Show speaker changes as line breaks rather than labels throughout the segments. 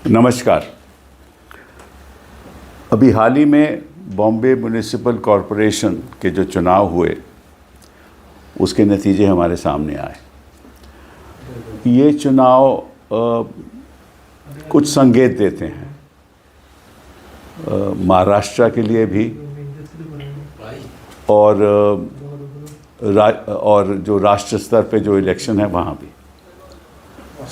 नमस्कार। अभी हाल ही में बॉम्बे म्युनिसिपल कॉरपोरेशन के जो चुनाव हुए उसके नतीजे हमारे सामने आए। ये चुनाव कुछ संकेत देते हैं महाराष्ट्र के लिए भी और जो राष्ट्र स्तर पे जो इलेक्शन है वहाँ भी।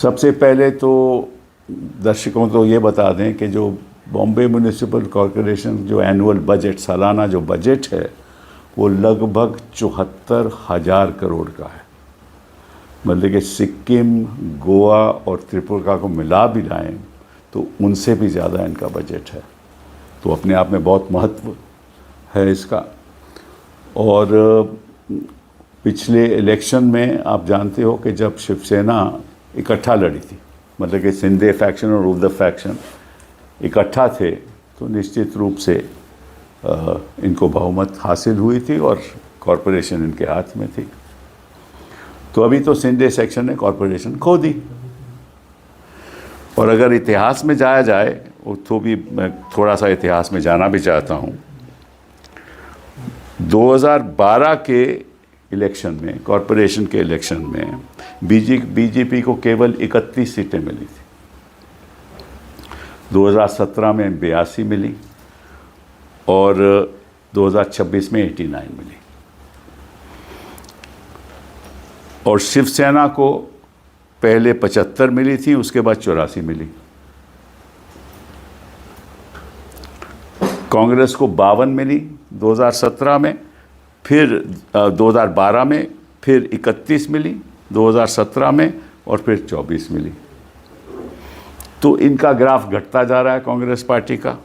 सबसे पहले तो दर्शकों को ये बता दें कि जो बॉम्बे म्युनिसिपल कॉरपोरेशन जो एनुअल बजट, सालाना जो बजट है, वो लगभग 74,000 करोड़ का है। मतलब कि सिक्किम, गोवा और त्रिपुरा को मिला भी लाएँ तो उनसे भी ज़्यादा इनका बजट है। तो अपने आप में बहुत महत्व है इसका। और पिछले इलेक्शन में आप जानते हो कि जब शिवसेना इकट्ठा लड़ी थी, मतलब कि शिंदे फैक्शन और उद्धव फैक्शन इकट्ठा थे, तो निश्चित रूप से इनको बहुमत हासिल हुई थी और कॉरपोरेशन इनके हाथ में थी। तो अभी तो शिंदे सेक्शन ने कॉरपोरेशन खो दी। और अगर इतिहास में जाया जाए, तो भी मैं थोड़ा सा इतिहास में जाना भी चाहता हूँ। 2012 के इलेक्शन में, कॉरपोरेशन के इलेक्शन में बीजेपी को केवल 31 सीटें मिली थी। 2017 में 82 मिली और 2026 में 89 मिली। और शिवसेना को पहले 75 मिली थी, उसके बाद 84 मिली। कांग्रेस को 52 मिली 2017 में, फिर 2012 में फिर 31 मिली 2017 में और फिर 24 मिली। तो इनका ग्राफ घटता जा रहा है कांग्रेस पार्टी का।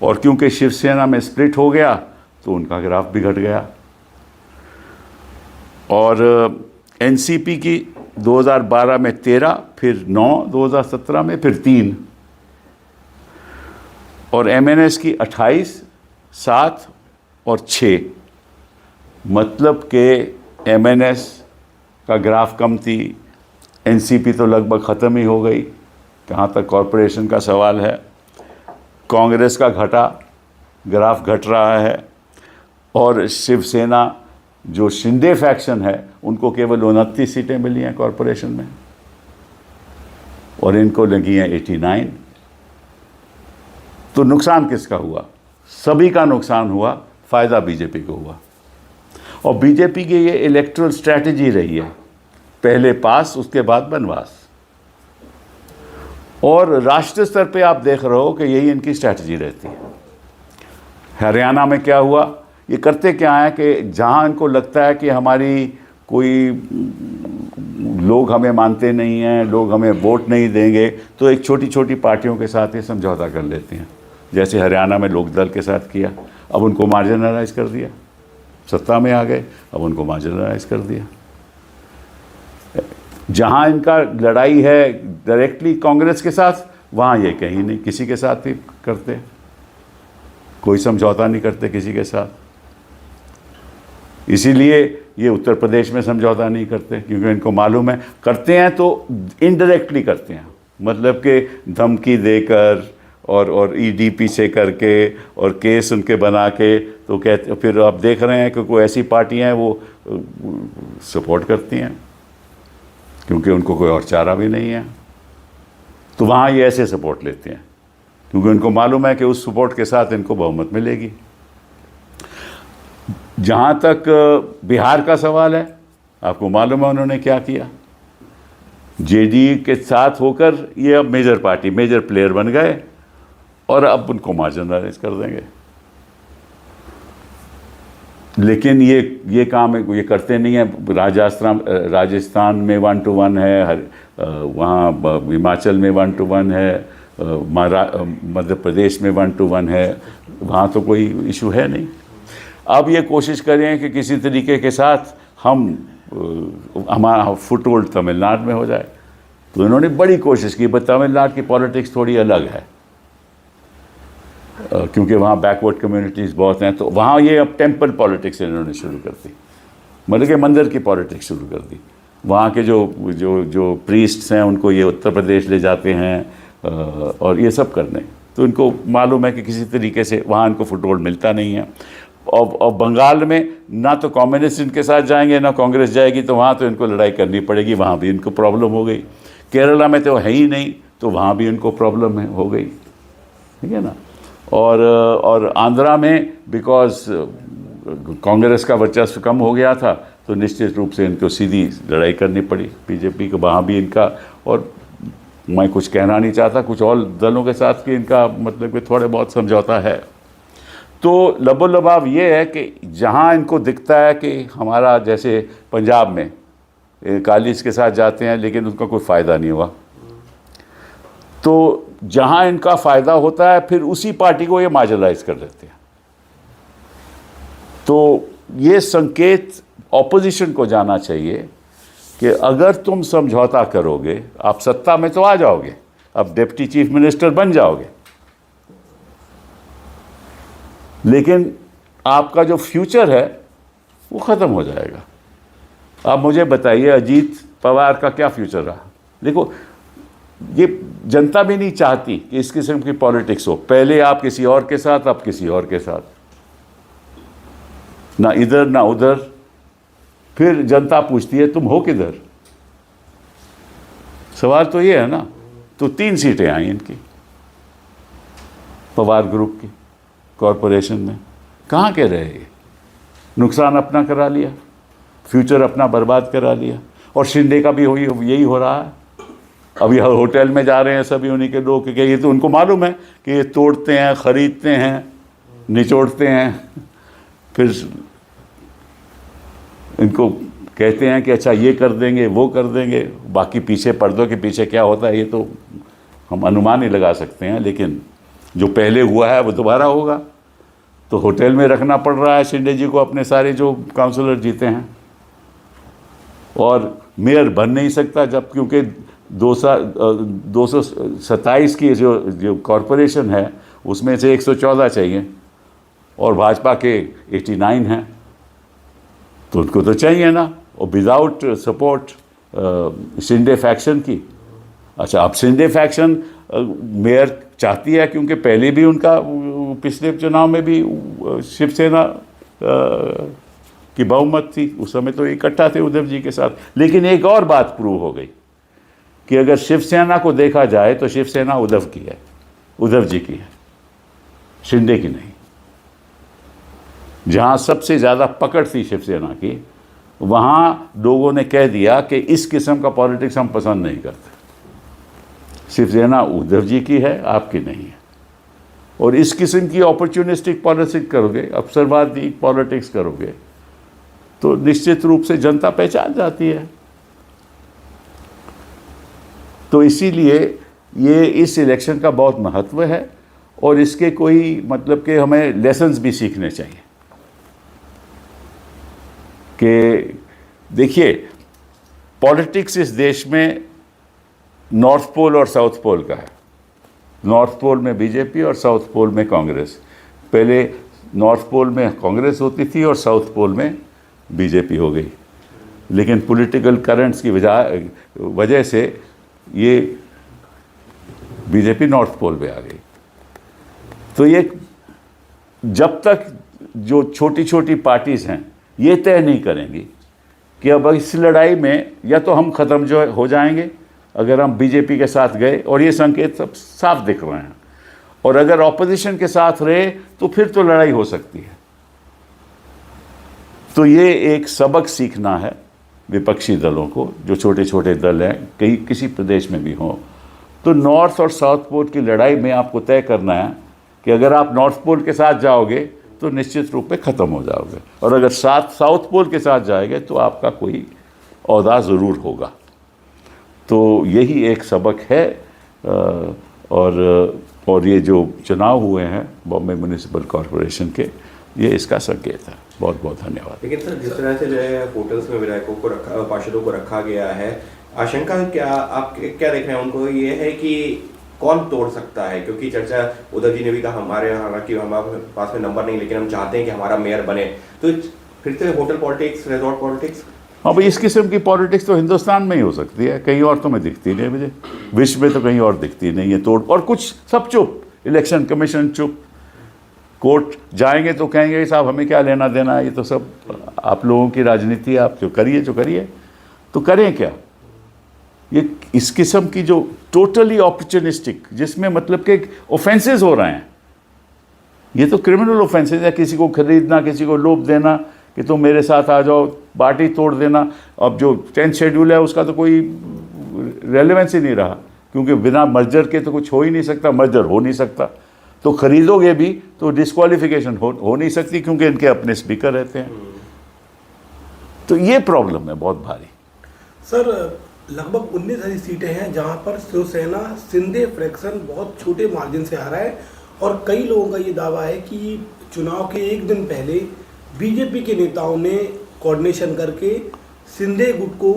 और क्योंकि शिवसेना में स्प्लिट हो गया तो उनका ग्राफ भी घट गया। और एनसीपी की 2012 में 13, फिर 9 2017 में, फिर 3। और एमएनएस की 28, 7 और 6। मतलब कि एमएनएस का ग्राफ कम थी, एनसीपी तो लगभग ख़त्म ही हो गई जहाँ तक कॉरपोरेशन का सवाल है। कांग्रेस का ग्राफ घट रहा है। और शिवसेना जो शिंदे फैक्शन है, उनको केवल 29 सीटें मिली हैं कॉरपोरेशन में और इनको लगी हैं 89। तो नुकसान किसका हुआ? सभी का नुकसान हुआ, फ़ायदा बीजेपी को हुआ। और बीजेपी की ये इलेक्टोरल स्ट्रैटेजी रही है, पहले पास उसके बाद बनवास। और राष्ट्रीय स्तर पे आप देख रहे हो कि यही इनकी स्ट्रैटेजी रहती है। हरियाणा में क्या हुआ? ये करते क्या है कि जहाँ इनको लगता है कि हमारी कोई लोग हमें मानते नहीं हैं, लोग हमें वोट नहीं देंगे, तो एक छोटी छोटी पार्टियों के साथ ये समझौता कर लेते हैं। जैसे हरियाणा में लोकदल के साथ किया, अब उनको मार्जिनलाइज कर दिया। सत्ता में आ गए, अब उनको मार्जिनलाइज कर दिया। जहाँ इनका लड़ाई है डायरेक्टली कांग्रेस के साथ, वहाँ ये कहीं नहीं, किसी के साथ भी करते, कोई समझौता नहीं करते किसी के साथ। इसीलिए ये उत्तर प्रदेश में समझौता नहीं करते, क्योंकि इनको मालूम है करते हैं तो इनडायरेक्टली करते हैं, मतलब कि धमकी देकर और ईडी पीछे करके और केस उनके बना के, तो कहते फिर आप देख रहे हैं कि कोई ऐसी पार्टियां हैं वो सपोर्ट करती हैं, क्योंकि उनको कोई और चारा भी नहीं है। तो वहाँ ये ऐसे सपोर्ट लेते हैं, क्योंकि उनको मालूम है कि उस सपोर्ट के साथ इनको बहुमत मिलेगी। जहाँ तक बिहार का सवाल है, आपको मालूम है उन्होंने क्या किया। जेडीयू के साथ होकर ये अब मेजर पार्टी, मेजर प्लेयर बन गए और अब उनको मार्जिनलाइज कर देंगे। लेकिन ये काम ये करते नहीं है। राजस्थान में 1 to 1 है, वहाँ हिमाचल में 1 to 1 है, मध्य प्रदेश में 1 to 1 है, वहाँ तो कोई इशू है नहीं। अब ये कोशिश करें कि किसी तरीके के साथ हमारा फुटहोल्ड तमिलनाडु में हो जाए। तो इन्होंने बड़ी कोशिश की, पर तमिलनाडु की पॉलिटिक्स थोड़ी अलग है, क्योंकि वहाँ बैकवर्ड कम्युनिटीज़ बहुत हैं। तो वहाँ ये अब टेम्पल पॉलिटिक्स इन्होंने शुरू कर दी, मतलब कि मंदिर की पॉलिटिक्स शुरू कर दी। वहाँ के जो प्रीस्ट्स हैं उनको ये उत्तर प्रदेश ले जाते हैं, और ये सब करने। तो इनको मालूम है कि किसी तरीके से वहाँ इनको फुटहोल्ड मिलता नहीं है। और बंगाल में ना तो कम्युनिस्ट इनके साथ जाएंगे ना कांग्रेस जाएगी, तो वहाँ तो इनको लड़ाई करनी पड़ेगी, वहाँ भी इनको प्रॉब्लम हो गई। केरला में तो है ही नहीं, तो वहाँ भी इनको प्रॉब्लम हो गई, ठीक है ना। और आंध्रा में बिकॉज कांग्रेस का वर्चस्व कम हो गया था, तो निश्चित रूप से इनको सीधी लड़ाई करनी पड़ी बीजेपी को, वहाँ भी इनका। और मैं कुछ कहना नहीं चाहता कुछ और दलों के साथ कि इनका मतलब कि थोड़े बहुत समझौता है। तो लबो-लबाब ये है कि जहाँ इनको दिखता है कि हमारा, जैसे पंजाब में कालीस के साथ जाते हैं लेकिन उनका कोई फ़ायदा नहीं हुआ, तो जहाँ इनका फ़ायदा होता है फिर उसी पार्टी को ये मार्जिनलाइज कर देते हैं। तो ये संकेत ऑपोजिशन को जाना चाहिए कि अगर तुम समझौता करोगे, आप सत्ता में तो आ जाओगे, अब डिप्टी चीफ मिनिस्टर बन जाओगे, लेकिन आपका जो फ्यूचर है वो ख़त्म हो जाएगा। आप मुझे बताइए अजीत पवार का क्या फ्यूचर रहा? देखो, ये जनता भी नहीं चाहती कि इस किस्म की पॉलिटिक्स हो। पहले आप किसी और के साथ, अब किसी और के साथ, ना इधर ना उधर। फिर जनता पूछती है तुम हो किधर? सवाल तो ये है ना। तो 3 सीटें आई इनकी पवार ग्रुप की कॉरपोरेशन में। कहाँ के रहे ये? नुकसान अपना करा लिया, फ्यूचर अपना बर्बाद करा लिया। और शिंदे का भी यही हो रहा है। अभी होटल में जा रहे हैं सभी उन्हीं के लोग, क्योंकि ये तो उनको मालूम है कि ये तोड़ते हैं, ख़रीदते हैं, निचोड़ते हैं, फिर इनको कहते हैं कि अच्छा ये कर देंगे वो कर देंगे। बाकी पीछे पर्दों के पीछे क्या होता है ये तो हम अनुमान ही लगा सकते हैं, लेकिन जो पहले हुआ है वो दोबारा होगा। तो होटल में रखना पड़ रहा है शिंदे जी को अपने सारे जो काउंसलर जीते हैं, और मेयर बन नहीं सकता जब, क्योंकि 227 की जो कॉरपोरेशन है उसमें से 114 चाहिए और भाजपा के 89 हैं, तो उनको तो चाहिए ना। और विदाउट सपोर्ट शिंदे फैक्शन की। अच्छा, अब शिंदे फैक्शन मेयर चाहती है, क्योंकि पहले भी उनका पिछले चुनाव में भी शिवसेना की बहुमत थी, उस समय तो इकट्ठा थे उद्धव जी के साथ। लेकिन एक और बात प्रूव हो गई कि अगर शिवसेना को देखा जाए तो शिवसेना उद्धव की है, उद्धव जी की है, शिंदे की नहीं। जहाँ सबसे ज़्यादा पकड़ थी शिवसेना की, वहाँ लोगों ने कह दिया कि इस किस्म का पॉलिटिक्स हम पसंद नहीं करते। शिवसेना उद्धव जी की है, आपकी नहीं है। और इस किस्म की अपॉर्चुनिस्टिक पॉलिटिक्स करोगे, अवसरवादी पॉलिटिक्स करोगे, तो निश्चित रूप से जनता पहचान जाती है। तो इसीलिए ये इस इलेक्शन का बहुत महत्व है, और इसके कोई मतलब कि हमें लेसन्स भी सीखने चाहिए। कि देखिए, पॉलिटिक्स इस देश में नॉर्थ पोल और साउथ पोल का है। नॉर्थ पोल में बीजेपी और साउथ पोल में कांग्रेस। पहले नॉर्थ पोल में कांग्रेस होती थी और साउथ पोल में बीजेपी हो गई, लेकिन पॉलिटिकल करंट्स की वजह से ये बीजेपी नॉर्थ पोल पे आ गई। तो ये जब तक जो छोटी छोटी पार्टीज़ हैं ये तय नहीं करेंगी कि अब इस लड़ाई में या तो हम ख़त्म जो हो जाएंगे अगर हम बीजेपी के साथ गए, और ये संकेत सब साफ दिख रहे हैं, और अगर ऑपोजिशन के साथ रहे तो फिर तो लड़ाई हो सकती है। तो ये एक सबक सीखना है विपक्षी दलों को, जो छोटे छोटे दल हैं, कहीं किसी प्रदेश में भी हों। तो नॉर्थ और साउथ पोल की लड़ाई में आपको तय करना है कि अगर आप नॉर्थ पोल के साथ जाओगे तो निश्चित रूप से ख़त्म हो जाओगे, और अगर साउथ पोल के साथ जाएंगे तो आपका कोई ओहदा ज़रूर होगा। तो यही एक सबक है। और ये जो चुनाव हुए हैं बॉम्बे म्यूनिसिपल कॉरपोरेशन के, ये इसका संकेत है। बहुत बहुत धन्यवाद।
लेकिन सर, जिस तरह से जो है होटल्स में विधायकों को रखा, पार्षदों को रखा गया है, आशंका क्या, आप क्या देख रहे हैं उनको? ये है कि कौन तोड़ सकता है? क्योंकि चर्चा उद्धव जी ने भी कहा हमारे यहाँ कि हमारे पास में नंबर नहीं, लेकिन हम चाहते हैं कि हमारा मेयर बने। तो फिर से होटल पॉलिटिक्स, रिजॉर्ट पॉलिटिक्स।
अब इस किस्म की पॉलिटिक्स तो हिंदुस्तान में ही हो सकती है, कहीं और तो मैं दिखती नहीं मुझे, विश्व में तो कहीं और दिखती नहीं है तोड़। और कुछ सब चुप, इलेक्शन कमीशन चुप, कोर्ट जाएंगे तो कहेंगे साहब हमें क्या लेना देना है, ये तो सब आप लोगों की राजनीति है, आप जो करिए तो करें क्या। ये इस किस्म की जो टोटली ऑपर्चुनिस्टिक, जिसमें मतलब के ऑफेंसेस हो रहे हैं, ये तो क्रिमिनल ऑफेंसेस है, किसी को खरीदना, किसी को लोभ देना कि तुम मेरे साथ आ जाओ, पार्टी तोड़ देना। अब जो 10th शेड्यूल है उसका तो कोई रेलेवेंस ही नहीं रहा, क्योंकि बिना मर्जर के तो कुछ हो ही नहीं सकता, मर्जर हो नहीं सकता, तो खरीदोगे भी तो डिस्क्वालिफिकेशन हो नहीं सकती, क्योंकि इनके अपने स्पीकर रहते हैं। तो ये प्रॉब्लम है बहुत भारी।
सर लगभग 19 ऐसी सीटें हैं जहां पर शिवसेना शिंदे फ्रैक्शन बहुत छोटे मार्जिन से आ रहा है, और कई लोगों का ये दावा है कि चुनाव के एक दिन पहले बीजेपी के नेताओं ने कोऑर्डिनेशन करके शिंदे गुट को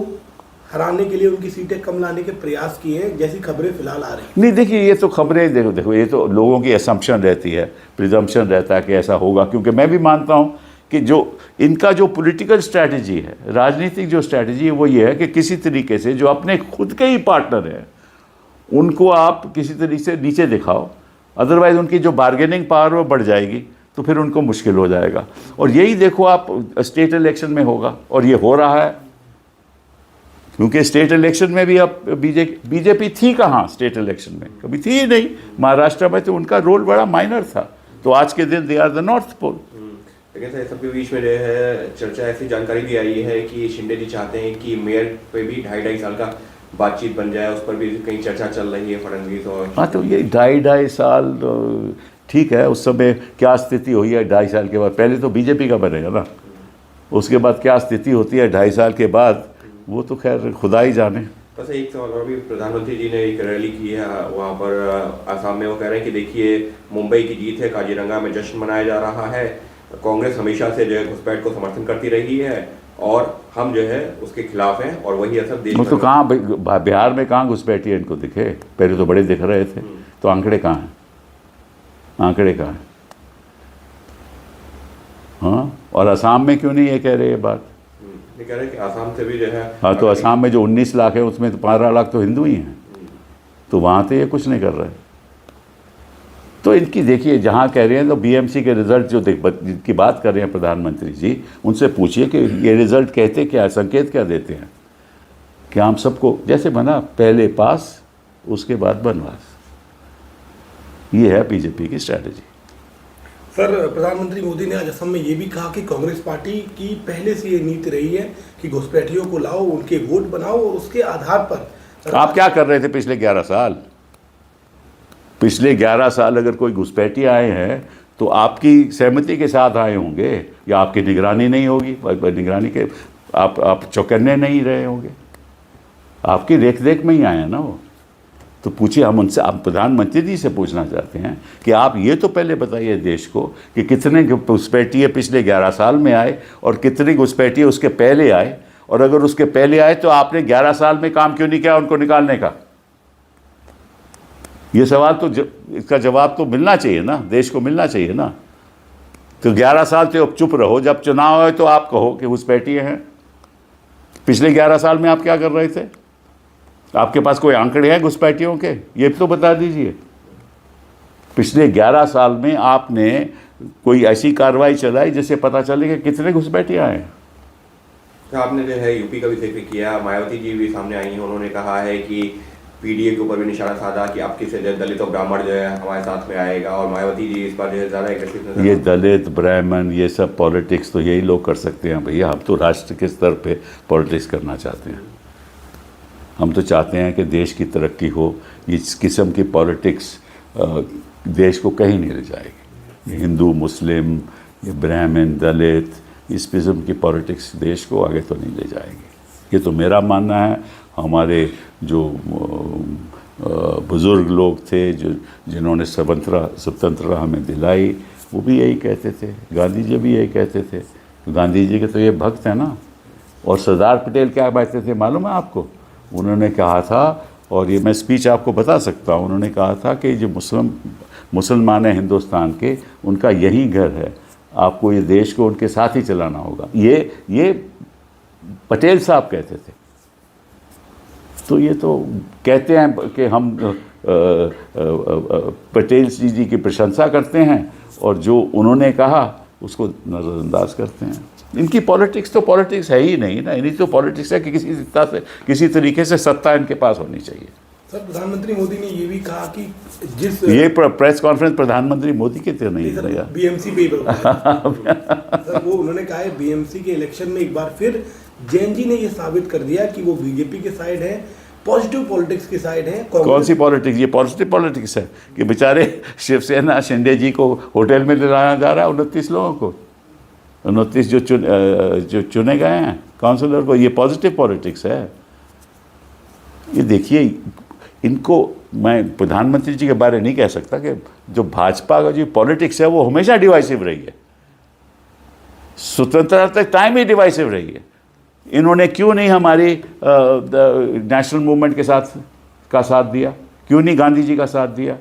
हराने के लिए उनकी सीटें कम लाने के प्रयास किए हैं, जैसी खबरें फिलहाल आ रही हैं।
नहीं देखिए, ये तो खबरें देखो ये तो लोगों की असम्पशन रहती है, प्रिजम्पशन रहता है कि ऐसा होगा, क्योंकि मैं भी मानता हूँ कि जो इनका जो पॉलिटिकल स्ट्रैटेजी है, राजनीतिक जो स्ट्रैटेजी है, वो ये है कि किसी तरीके से जो अपने खुद के ही पार्टनर हैं उनको आप किसी तरीके से नीचे दिखाओ, अदरवाइज उनकी जो बार्गेनिंग पावर वो बढ़ जाएगी, तो फिर उनको मुश्किल हो जाएगा। और यही देखो आप स्टेट इलेक्शन में होगा, और ये हो रहा है, क्योंकि स्टेट इलेक्शन में भी अब बीजेपी थी कहाँ, स्टेट इलेक्शन में कभी थी ही नहीं। महाराष्ट्र में तो उनका रोल बड़ा माइनर था, तो आज के दिन they are the north pole.
लेकिन सर सबके बीच में जो है चर्चा, ऐसी जानकारी भी आई है कि शिंदे जी चाहते हैं कि मेयर पे भी 2.5 साल का बातचीत बन जाए, उस पर भी कहीं चर्चा चल रही है फडणवीस और।
हाँ, तो ये 2.5 साल ठीक है, उस समय क्या स्थिति हुई है 2.5 साल के बाद, पहले तो बीजेपी का बनेगा ना, उसके बाद क्या स्थिति होती है 2.5 साल के बाद, वो तो खैर खुदा ही जाने।
बस एक सवाल और भी, प्रधानमंत्री जी ने एक रैली की है वहाँ पर आसाम में, वो कह रहे हैं कि देखिए मुंबई की जीत है, काजीरंगा में जश्न मनाया जा रहा है, कांग्रेस हमेशा से जो है घुसपैठ को समर्थन करती रही है और हम जो है उसके खिलाफ हैं, और वही असर देश
वो तो कहाँ बिहार में कहाँ घुसपैठी है इनको दिखे, पहले तो बड़े दिख रहे थे, तो आंकड़े कहाँ हैं, आंकड़े कहाँ हैं? हाँ, और असम में क्यों नहीं ये कह रहे ये बात?
ये कह रहे हैं कि आसाम से भी जो है।
हाँ, तो असम में जो 19 लाख है उसमें तो 15 लाख तो हिंदू ही हैं, तो वहाँ तो ये कुछ नहीं कर रहे। तो इनकी देखिए, जहाँ कह रहे हैं तो बीएमसी के रिजल्ट जो की बात कर रहे हैं प्रधानमंत्री जी, उनसे पूछिए कि ये रिजल्ट कहते क्या, संकेत क्या देते हैं कि हम सबको जैसे बना पहले पास उसके बाद बनवास। ये है बीजेपी की स्ट्रैटेजी।
सर प्रधानमंत्री मोदी ने आज असम में ये भी कहा कि कांग्रेस पार्टी की पहले से ये नीति रही है कि घुसपैठियों को लाओ, उनके वोट बनाओ, और उसके आधार पर।
आप क्या कर रहे थे पिछले 11 साल? पिछले 11 साल अगर कोई घुसपैठी आए हैं तो आपकी सहमति के साथ आए होंगे, या आपकी निगरानी नहीं होगी, निगरानी के आप चौकन्ने नहीं रहे होंगे, आपकी देख देख में ही आए हैं ना वो। तो पूछिए, हम उनसे, आप प्रधानमंत्री जी से पूछना चाहते हैं कि आप ये तो पहले बताइए देश को कि कितने घुसपैठिए पिछले 11 साल में आए और कितने घुसपैठिए उसके पहले आए, और अगर उसके पहले आए तो आपने 11 साल में काम क्यों नहीं किया उनको निकालने का? ये सवाल तो इसका जवाब तो मिलना चाहिए ना, देश को मिलना चाहिए ना। तो 11 साल तो अब चुप रहो, जब चुनाव है तो आप कहो कि घुसपैठिए हैं। पिछले 11 साल में आप क्या कर रहे थे? आपके पास कोई आंकड़े हैं घुसपैठियों के? ये तो बता दीजिए। पिछले 11 साल में आपने कोई ऐसी कार्रवाई चलाई जिससे पता चले कि कितने घुसपैठिए आए हैं?
तो आपने जो है यूपी का भी जिक्र किया, मायावती जी भी सामने आई हैं, उन्होंने कहा है कि पीडीए के ऊपर भी निशाना साधा कि आपकी से दलित और ब्राह्मण जो है हमारे साथ में आएगा, और मायावती जी इस पर जो है ज़्यादा एग्रेसिव।
ये दलित ब्राह्मण ये सब पॉलिटिक्स तो यही लोग कर सकते हैं भैया, हम तो राष्ट्र के स्तर पे पॉलिटिक्स करना चाहते हैं। हम तो चाहते हैं कि देश की तरक्की हो। इस किस्म की पॉलिटिक्स देश को कहीं नहीं ले जाएगी। ये हिंदू मुस्लिम, ये ब्राह्मण दलित, इस किस्म की पॉलिटिक्स देश को आगे तो नहीं ले जाएगी। ये तो मेरा मानना है। हमारे जो बुज़ुर्ग लोग थे जो जिन्होंने स्वतंत्रता हमें दिलाई, वो भी यही कहते थे, गांधी जी भी यही कहते थे। गांधी जी के तो ये भक्त हैं ना। और सरदार पटेल क्या कहते थे मालूम है आपको? उन्होंने कहा था, और ये मैं स्पीच आपको बता सकता हूँ, उन्होंने कहा था कि जो मुसलमान हैं हिंदुस्तान के, उनका यही घर है, आपको ये देश को उनके साथ ही चलाना होगा। ये पटेल साहब कहते थे। तो ये तो कहते हैं कि हम पटेल जी की प्रशंसा करते हैं और जो उन्होंने कहा उसको नज़रअंदाज करते हैं। इनकी पॉलिटिक्स तो पॉलिटिक्स है ही नहीं ना, इनकी तो पॉलिटिक्स है कि किसी तरीके से सत्ता इनके पास होनी चाहिए।
सर प्रधानमंत्री मोदी ने ये भी कहा कि जिस
ये प्रेस कॉन्फ्रेंस प्रधानमंत्री मोदी के तो नहीं है यार।
बीएमसी पे सर वो उन्होंने कहा है बीएमसी के इलेक्शन में एक बार फिर जैन जी ने ये साबित कर दिया कि वो बीजेपी के साइड है, पॉजिटिव पॉलिटिक्स की साइड है।
कौन सी पॉलिटिक्स? ये पॉजिटिव पॉलिटिक्स है कि बेचारे शिवसेना शिंदे जी को होटल में ले जाया जा रहा है 29 लोगों को, 29 जो चुने गए हैं काउंसलर को। ये पॉजिटिव पॉलिटिक्स है। ये देखिए, इनको मैं प्रधानमंत्री जी के बारे में नहीं कह सकता कि जो भाजपा का जो पॉलिटिक्स है वो हमेशा डिवाइसिव रही है, स्वतंत्रता तक टाइम ही डिवाइसिव रही है। इन्होंने क्यों नहीं हमारी नेशनल मूवमेंट के साथ दिया? क्यों नहीं गांधी जी का साथ दिया?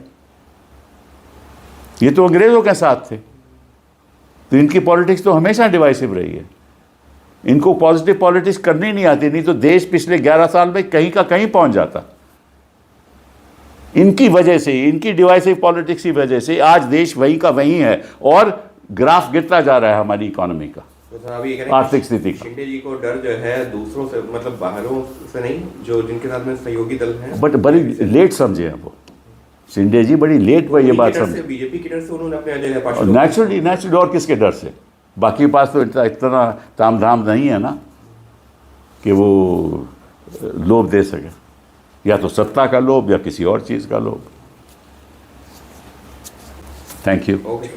ये तो अंग्रेज़ों के साथ थे। तो इनकी पॉलिटिक्स तो हमेशा डिवाइसिव रही है। इनको पॉजिटिव पॉलिटिक्स करनी नहीं आती, नहीं तो देश पिछले 11 साल में कहीं का कहीं पहुंच जाता। इनकी वजह से, इनकी डिवाइसिव पॉलिटिक्स की वजह से आज देश वहीं का वहीं है और ग्राफ गिरता जा रहा है हमारी इकोनॉमी का,
तो सर अभी ये कह रहे हैं
आर्थिक स्थिति का।
शिंदे जी को डर जो है दूसरों से, मतलब बाहरों से नहीं, जो जिनके साथ में सहयोगी दल हैं।
बट बड़ी लेट समझे हैं वो, शिंदे जी बड़ी लेट वो ये बात समझे।
बीजेपी के डर से उन्होंने अपने जो है
नेचुरली और किसके डर से? बाकी पास तो इतना ताम धाम नहीं है ना कि वो लोभ दे सके, या तो सत्ता का लोभ या किसी और चीज़ का लोभ। Thank you.
ओके।